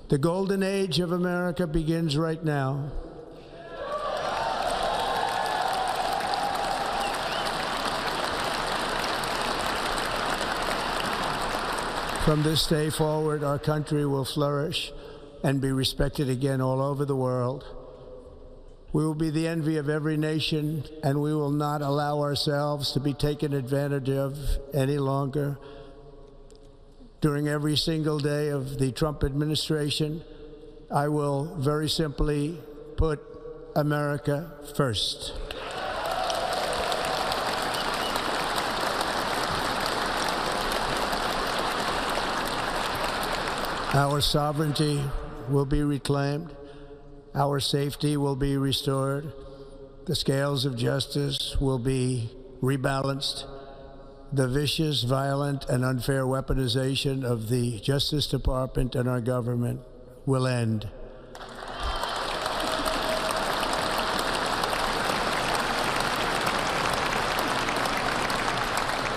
The golden age of America begins right now. From this day forward, our country will flourish and be respected again all over the world. We will be the envy of every nation, and we will not allow ourselves to be taken advantage of any longer. During every single day of the Trump administration, I will very simply put America first. Our sovereignty will be reclaimed. Our safety will be restored. The scales of justice will be rebalanced. The vicious, violent, and unfair weaponization of the Justice Department and our government will end.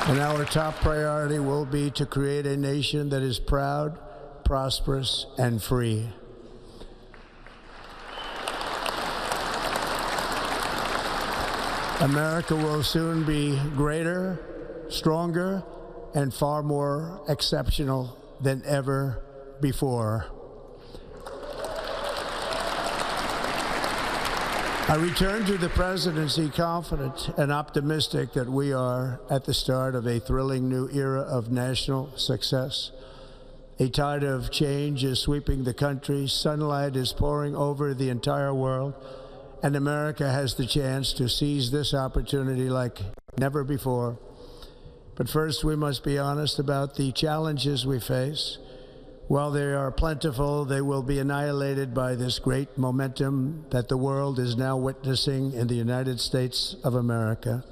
And our top priority will be to create a nation that is proud, prosperous, and free. America will soon be greater, stronger, and far more exceptional than ever before. I return to the presidency confident and optimistic that we are at the start of a thrilling new era of national success. A tide of change is sweeping the country, sunlight is pouring over the entire world, and America has the chance to seize this opportunity like never before. But first, we must be honest about the challenges we face. While they are plentiful, they will be annihilated by this great momentum that the world is now witnessing in the United States of America.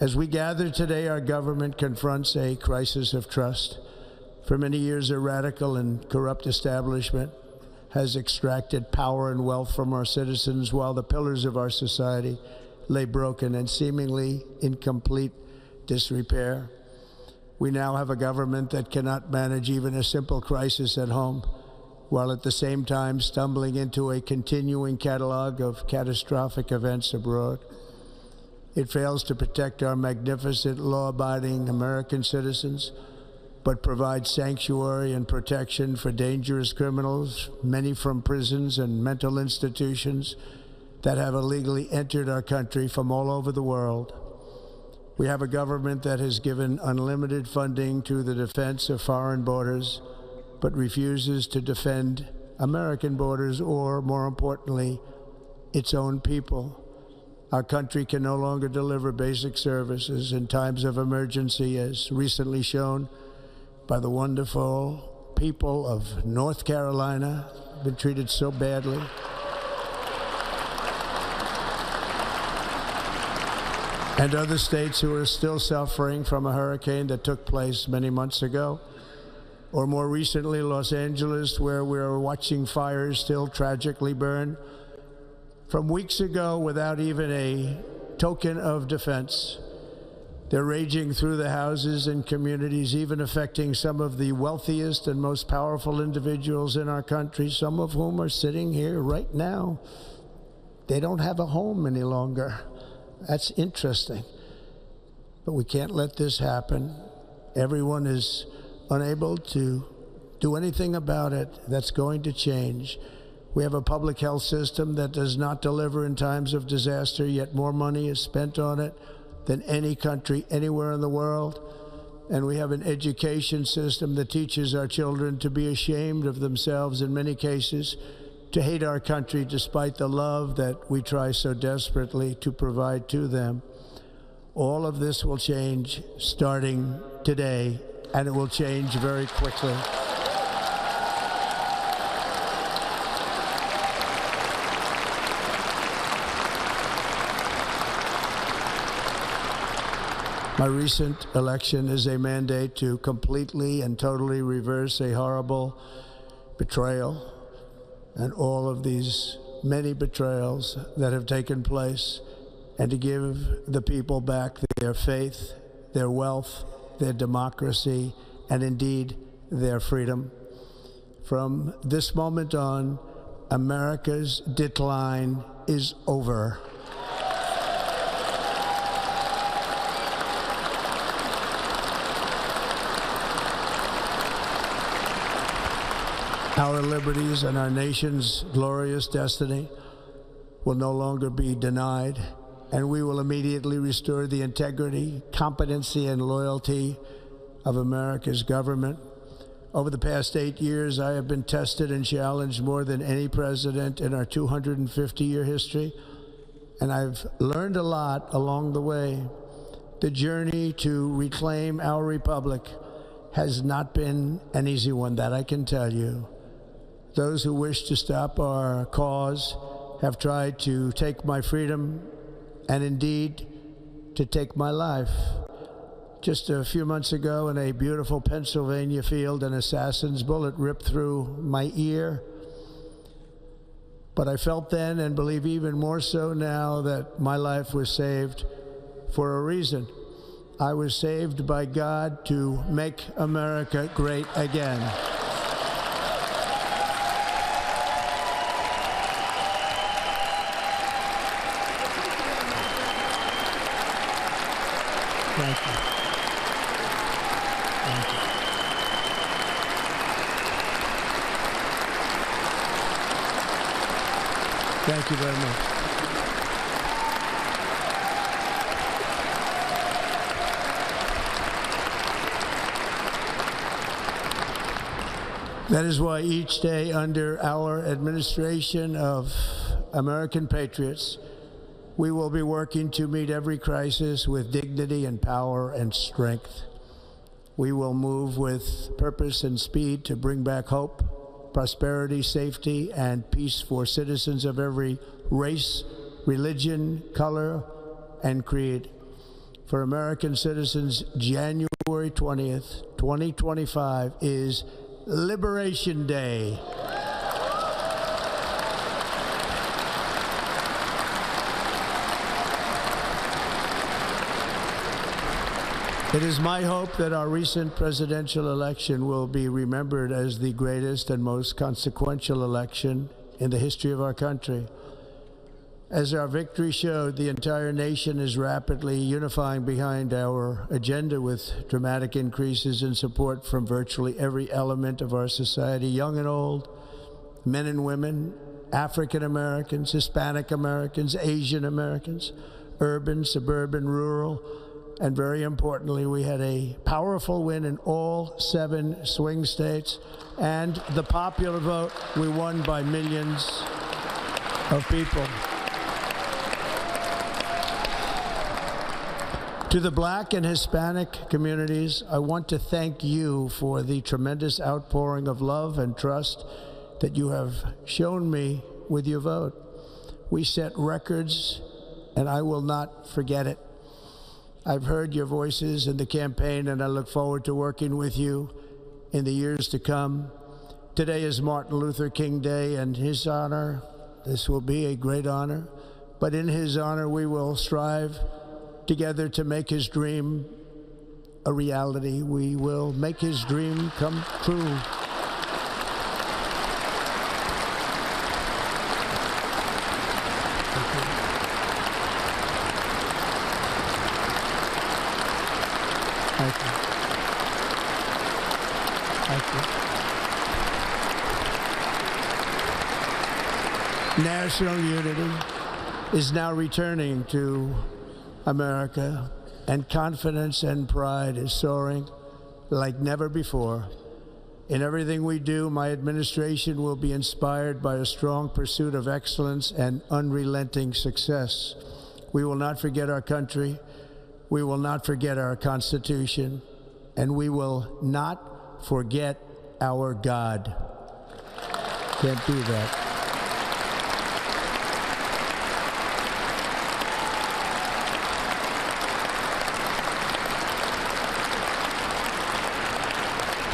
As we gather today, our government confronts a crisis of trust. For many years, a radical and corrupt establishment has extracted power and wealth from our citizens while the pillars of our society lay broken and seemingly in complete disrepair. We now have a government that cannot manage even a simple crisis at home, while at the same time stumbling into a continuing catalog of catastrophic events abroad. It fails to protect our magnificent, law-abiding American citizens, but provides sanctuary and protection for dangerous criminals, many from prisons and mental institutions that have illegally entered our country from all over the world. We have a government that has given unlimited funding to the defense of foreign borders, but refuses to defend American borders or, more importantly, its own people. Our country can no longer deliver basic services in times of emergency, as recently shown by the wonderful people of North Carolina, been treated so badly. And other states who are still suffering from a hurricane that took place many months ago. Or more recently, Los Angeles, where we're watching fires still tragically burn from weeks ago without even a token of defense. They're raging through the houses and communities, even affecting some of the wealthiest and most powerful individuals in our country, some of whom are sitting here right now. They don't have a home any longer. That's interesting. But we can't let this happen. Everyone is unable to do anything about it. That's going to change. We have a public health system that does not deliver in times of disaster, yet more money is spent on it than any country anywhere in the world. And we have an education system that teaches our children to be ashamed of themselves in many cases, to hate our country despite the love that we try so desperately to provide to them. All of this will change starting today, and it will change very quickly. My recent election is a mandate to completely and totally reverse a horrible betrayal and all of these many betrayals that have taken place, and to give the people back their faith, their wealth, their democracy, and indeed their freedom. From this moment on, America's decline is over. Our liberties and our nation's glorious destiny will no longer be denied, and we will immediately restore the integrity, competency, and loyalty of America's government. Over the past 8 years, I have been tested and challenged more than any president in our 250-year history, and I've learned a lot along the way. The journey to reclaim our republic has not been an easy one, that I can tell you. Those who wish to stop our cause have tried to take my freedom and indeed to take my life. Just a few months ago in a beautiful Pennsylvania field, an assassin's bullet ripped through my ear. But I felt then, and believe even more so now, that my life was saved for a reason. I was saved by God to make America great again. Thank you. Thank you. Thank you very much. That is why each day under our administration of American patriots, we will be working to meet every crisis with dignity and power and strength. We will move with purpose and speed to bring back hope, prosperity, safety, and peace for citizens of every race, religion, color, and creed. For American citizens, January 20th, 2025 is Liberation Day. It is my hope that our recent presidential election will be remembered as the greatest and most consequential election in the history of our country. As our victory showed, the entire nation is rapidly unifying behind our agenda with dramatic increases in support from virtually every element of our society, young and old, men and women, African Americans, Hispanic Americans, Asian Americans, urban, suburban, rural. And very importantly, we had a powerful win in all 7 swing states. And the popular vote, we won by millions of people. To the Black and Hispanic communities, I want to thank you for the tremendous outpouring of love and trust that you have shown me with your vote. We set records, and I will not forget it. I've heard your voices in the campaign, and I look forward to working with you in the years to come. Today is Martin Luther King Day, and his honor, this will be a great honor, but in his honor we will strive together to make his dream a reality. We will make his dream come true. Thank you. Thank you. National unity is now returning to America, and confidence and pride is soaring like never before. In everything we do, my administration will be inspired by a strong pursuit of excellence and unrelenting success. We will not forget our country. We will not forget our Constitution, and we will not forget our God. Can't do that.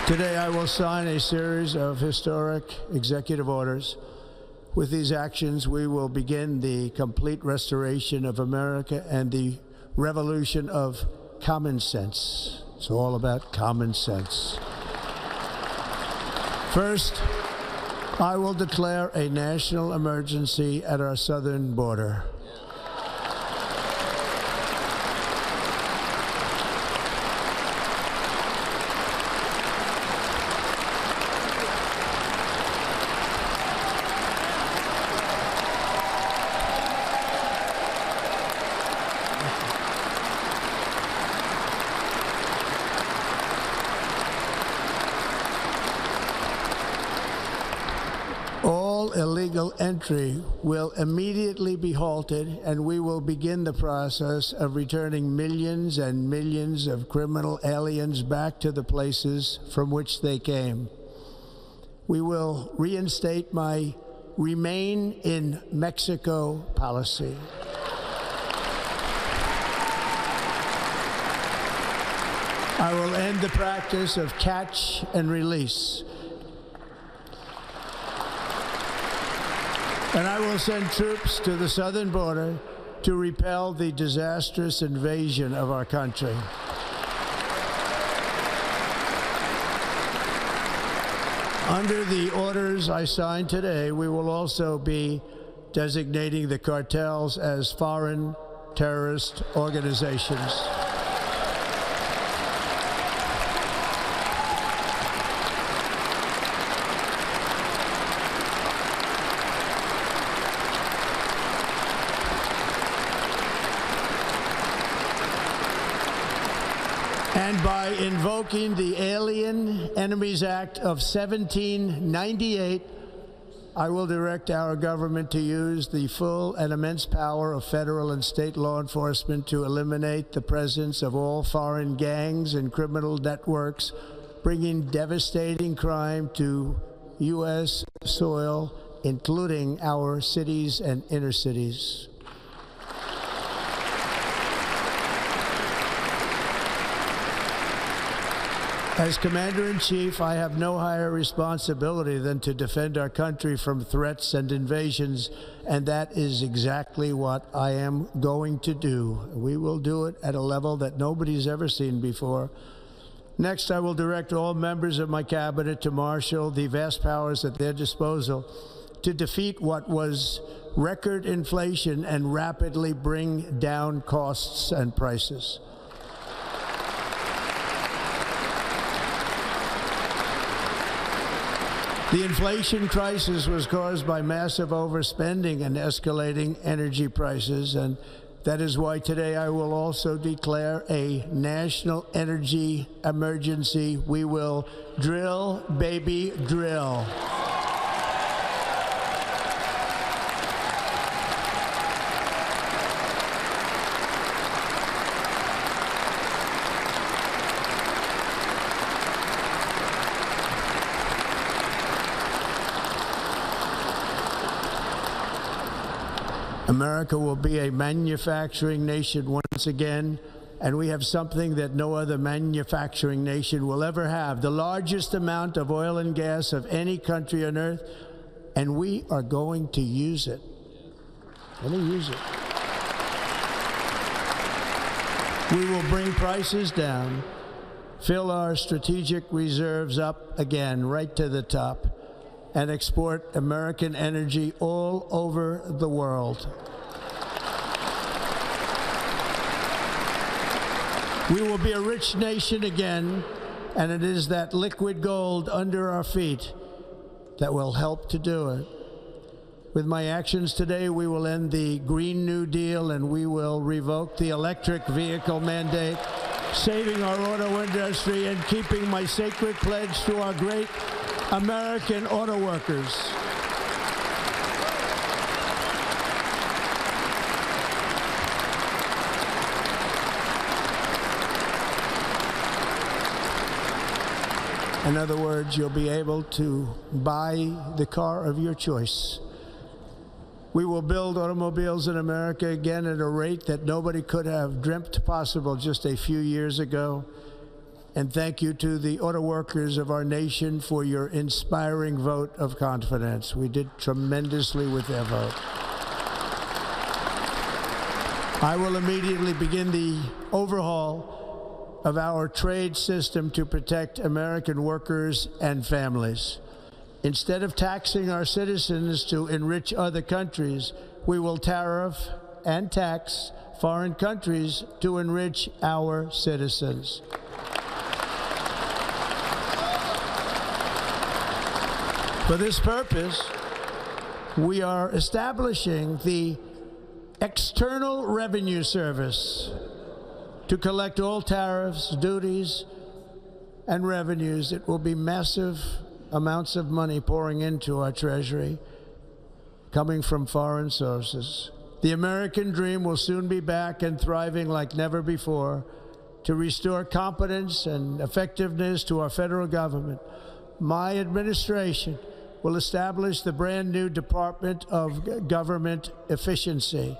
Today, I will sign a series of historic executive orders. With these actions, we will begin the complete restoration of America and the revolution of common sense. It's all about common sense. First, I will declare a national emergency at our southern border. Illegal entry will immediately be halted, and we will begin the process of returning millions and millions of criminal aliens back to the places from which they came. We will reinstate my Remain in Mexico policy. I will end the practice of catch and release. And I will send troops to the southern border to repel the disastrous invasion of our country. Under the orders I signed today, we will also be designating the cartels as foreign terrorist organizations. And by invoking the Alien Enemies Act of 1798, I will direct our government to use the full and immense power of federal and state law enforcement to eliminate the presence of all foreign gangs and criminal networks, bringing devastating crime to U.S. soil, including our cities and inner cities. As Commander-in-Chief, I have no higher responsibility than to defend our country from threats and invasions, and that is exactly what I am going to do. We will do it at a level that nobody's ever seen before. Next, I will direct all members of my cabinet to marshal the vast powers at their disposal to defeat what was record inflation and rapidly bring down costs and prices. The inflation crisis was caused by massive overspending and escalating energy prices, and that is why today I will also declare a national energy emergency. We will drill, baby, drill. America will be a manufacturing nation once again, and we have something that no other manufacturing nation will ever have, the largest amount of oil and gas of any country on earth, and we are going to use it. We will bring prices down, fill our strategic reserves up again, right to the top, and export American energy all over the world. We will be a rich nation again, and it is that liquid gold under our feet that will help to do it. With my actions today, we will end the Green New Deal, and we will revoke the electric vehicle mandate, saving our auto industry and keeping my sacred pledge to our great American auto workers. In other words, you'll be able to buy the car of your choice. We will build automobiles in America again at a rate that nobody could have dreamt possible just a few years ago. And thank you to the auto workers of our nation for your inspiring vote of confidence. We did tremendously with their vote. I will immediately begin the overhaul of our trade system to protect American workers and families. Instead of taxing our citizens to enrich other countries, we will tariff and tax foreign countries to enrich our citizens. For this purpose, we are establishing the External Revenue Service to collect all tariffs, duties, and revenues. It will be massive amounts of money pouring into our treasury, coming from foreign sources. The American dream will soon be back and thriving like never before to restore competence and effectiveness to our federal government. My administration will establish the brand new Department of Government Efficiency.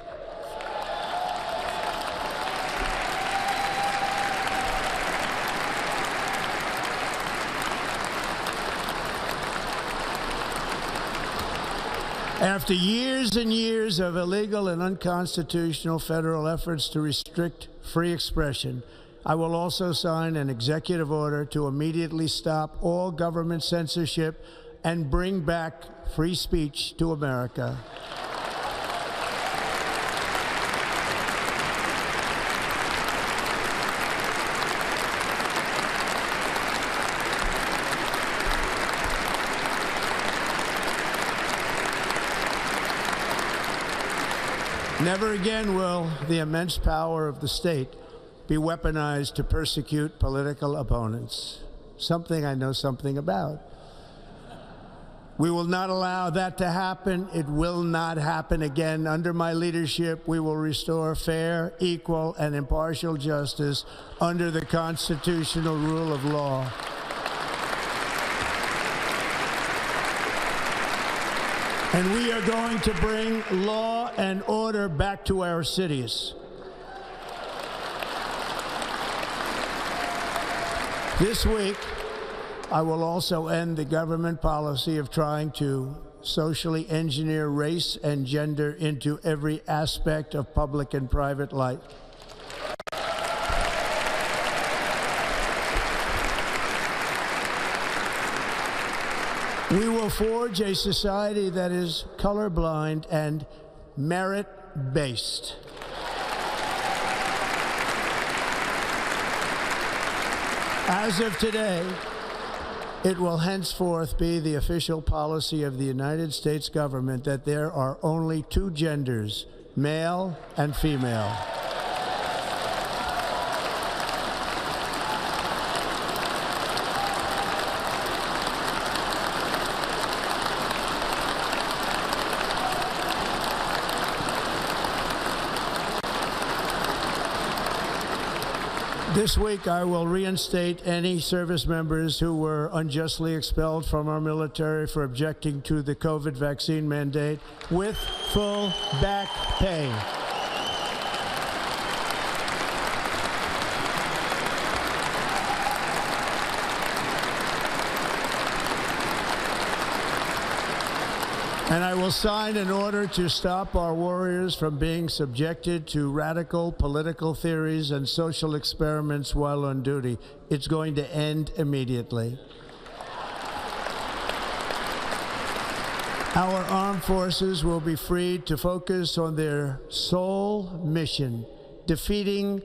After years and years of illegal and unconstitutional federal efforts to restrict free expression, I will also sign an executive order to immediately stop all government censorship and bring back free speech to America. Never again will the immense power of the state be weaponized to persecute political opponents, something I know something about. We will not allow that to happen. It will not happen again. Under my leadership, we will restore fair, equal, and impartial justice under the constitutional rule of law. And we are going to bring law and order back to our cities. This week, I will also end the government policy of trying to socially engineer race and gender into every aspect of public and private life. We will forge a society that is colorblind and merit-based. As of today, it will henceforth be the official policy of the United States government that there are only two genders, male and female. This week, I will reinstate any service members who were unjustly expelled from our military for objecting to the COVID vaccine mandate with full back pay. And I will sign an order to stop our warriors from being subjected to radical political theories and social experiments while on duty. It's going to end immediately. Our armed forces will be freed to focus on their sole mission, defeating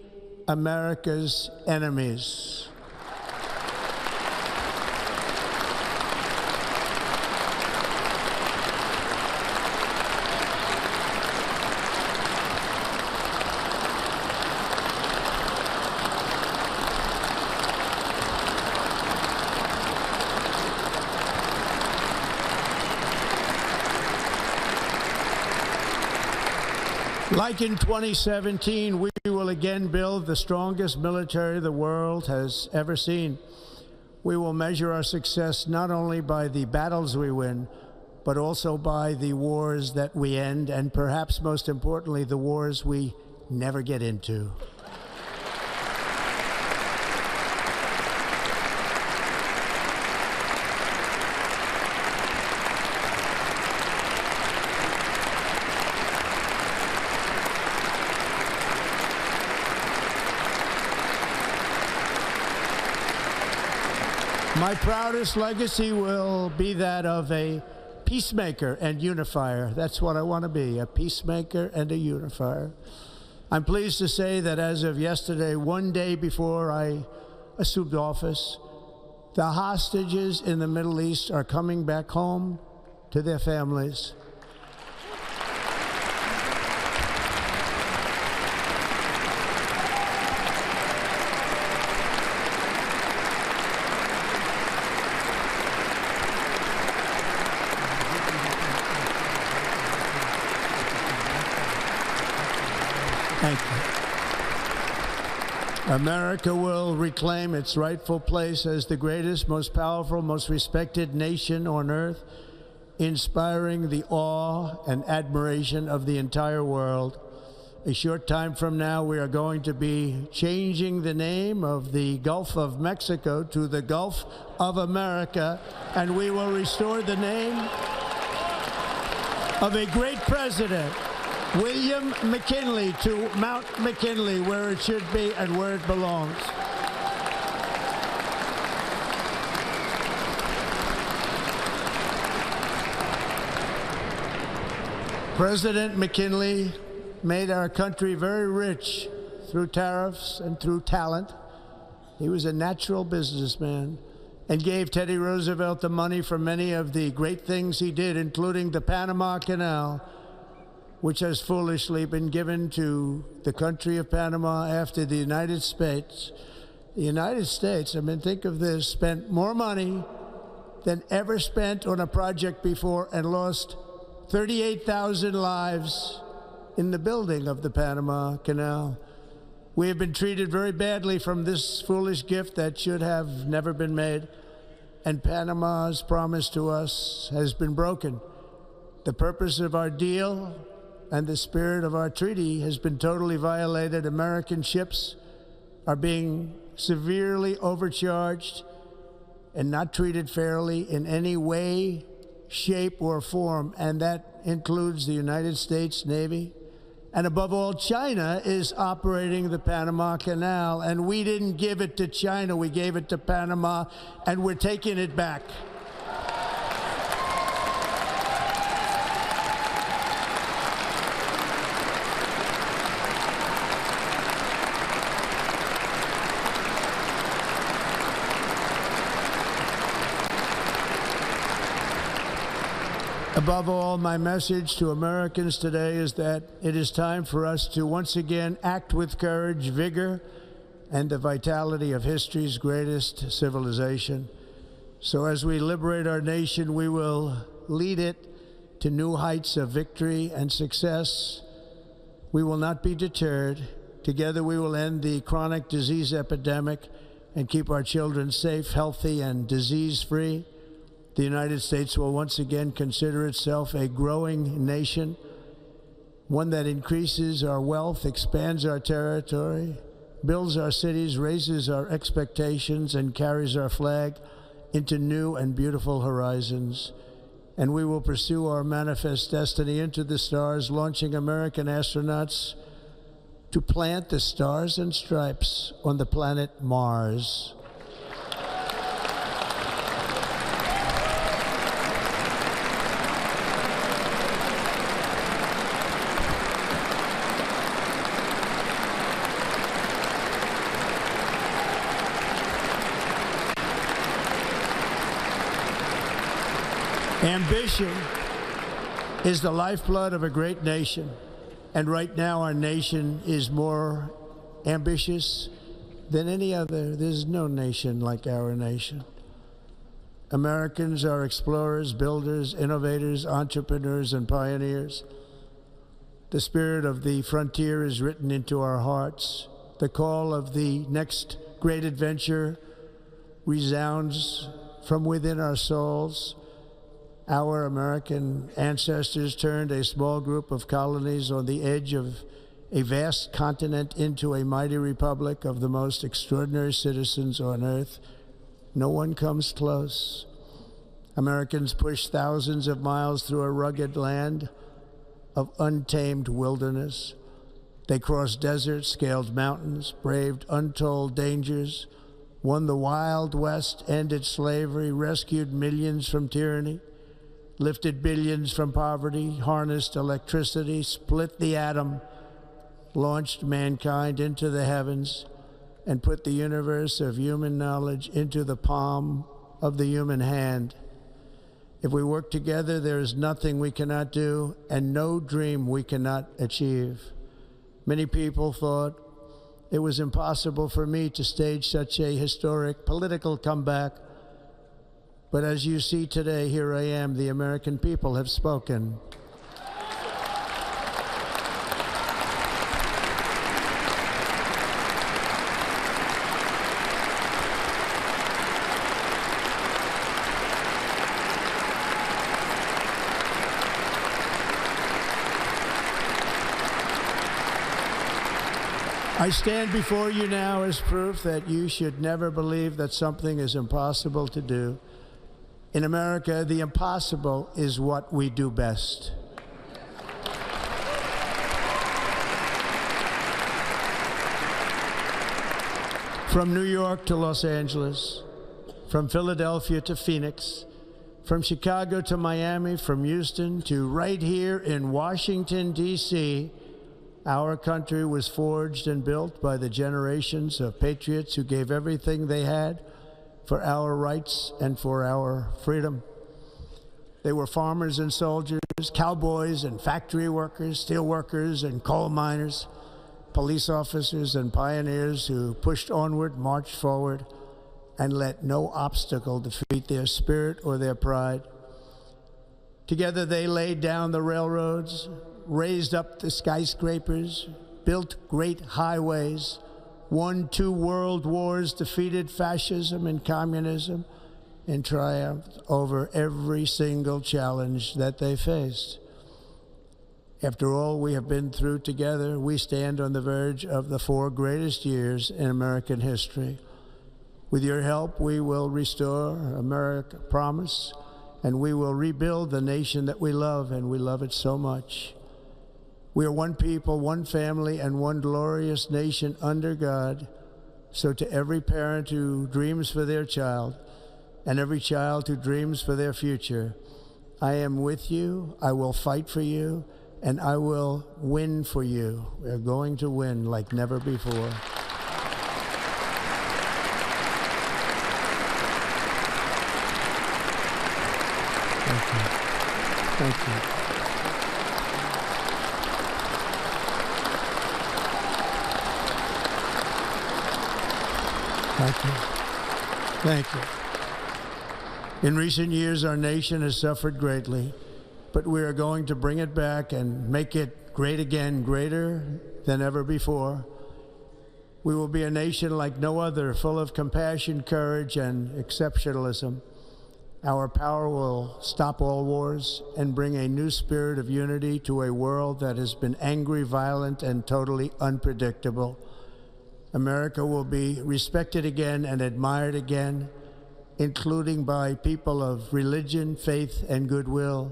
America's enemies. Like in 2017, we will again build the strongest military the world has ever seen. We will measure our success not only by the battles we win, but also by the wars that we end, and perhaps most importantly, the wars we never get into. My proudest legacy will be that of a peacemaker and unifier. That's what I want to be, a peacemaker and a unifier. I'm pleased to say that as of yesterday, one day before I assumed office, the hostages in the Middle East are coming back home to their families. Thank you. America will reclaim its rightful place as the greatest, most powerful, most respected nation on earth, inspiring the awe and admiration of the entire world. A short time from now, we are going to be changing the name of the Gulf of Mexico to the Gulf of America, and we will restore the name of a great president, William McKinley, to Mount McKinley, where it should be and where it belongs. President McKinley made our country very rich through tariffs and through talent. He was a natural businessman and gave Teddy Roosevelt the money for many of the great things he did, including the Panama Canal, which has foolishly been given to the country of Panama after the United States. The United States, I mean, think of this, spent more money than ever spent on a project before and lost 38,000 lives in the building of the Panama Canal. We have been treated very badly from this foolish gift that should have never been made, and Panama's promise to us has been broken. The purpose of our deal and the spirit of our treaty has been totally violated. American ships are being severely overcharged and not treated fairly in any way, shape, or form, and that includes the United States Navy. And above all, China is operating the Panama Canal, and we didn't give it to China, we gave it to Panama, and we're taking it back. Above all, my message to Americans today is that it is time for us to once again act with courage, vigor, and the vitality of history's greatest civilization. So as we liberate our nation, we will lead it to new heights of victory and success. We will not be deterred. Together we will end the chronic disease epidemic and keep our children safe, healthy, and disease-free. The United States will once again consider itself a growing nation, one that increases our wealth, expands our territory, builds our cities, raises our expectations, and carries our flag into new and beautiful horizons. And we will pursue our manifest destiny into the stars, launching American astronauts to plant the stars and stripes on the planet Mars. Ambition is the lifeblood of a great nation, and right now our nation is more ambitious than any other. There's no nation like our nation. Americans are explorers, builders, innovators, entrepreneurs, and pioneers. The spirit of the frontier is written into our hearts. The call of the next great adventure resounds from within our souls. Our American ancestors turned a small group of colonies on the edge of a vast continent into a mighty republic of the most extraordinary citizens on earth. No one comes close. Americans pushed thousands of miles through a rugged land of untamed wilderness. They crossed deserts, scaled mountains, braved untold dangers, won the Wild West, ended slavery, rescued millions from tyranny, lifted billions from poverty, harnessed electricity, split the atom, launched mankind into the heavens, and put the universe of human knowledge into the palm of the human hand. If we work together, there is nothing we cannot do and no dream we cannot achieve. Many people thought it was impossible for me to stage such a historic political comeback. But as you see today, here I am. The American people have spoken. I stand before you now as proof that you should never believe that something is impossible to do. In America, the impossible is what we do best. From New York to Los Angeles, from Philadelphia to Phoenix, from Chicago to Miami, from Houston to right here in Washington, D.C., our country was forged and built by the generations of patriots who gave everything they had for our rights and for our freedom. They were farmers and soldiers, cowboys and factory workers, steel workers and coal miners, police officers and pioneers who pushed onward, marched forward, and let no obstacle defeat their spirit or their pride. Together they laid down the railroads, raised up the skyscrapers, built great highways, won 2 world wars, defeated fascism and communism, and triumphed over every single challenge that they faced. After all we have been through together, we stand on the verge of the 4 greatest years in American history. With your help, we will restore America promise, and we will rebuild the nation that we love, and we love it so much. We are one people, one family, and one glorious nation under God. So to every parent who dreams for their child, and every child who dreams for their future, I am with you, I will fight for you, and I will win for you. We are going to win like never before. Thank you. Thank you. Thank you. Thank you. In recent years, our nation has suffered greatly, but we are going to bring it back and make it great again, greater than ever before. We will be a nation like no other, full of compassion, courage, and exceptionalism. Our power will stop all wars and bring a new spirit of unity to a world that has been angry, violent, and totally unpredictable. America will be respected again and admired again, including by people of religion, faith, and goodwill.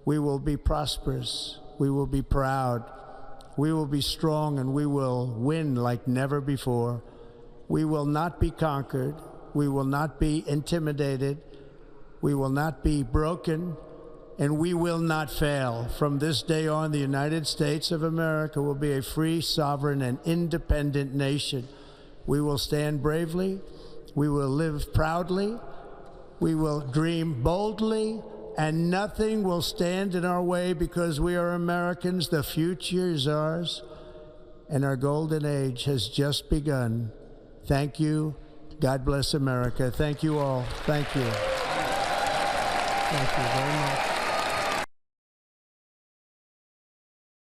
We will be prosperous. We will be proud. We will be strong, and we will win like never before. We will not be conquered. We will not be intimidated. We will not be broken, and we will not fail. From this day on, the United States of America will be a free, sovereign, and independent nation. We will stand bravely. We will live proudly. We will dream boldly, and nothing will stand in our way because we are Americans. The future is ours, and our golden age has just begun. Thank you. God bless America. Thank you all. Thank you. Thank you very much.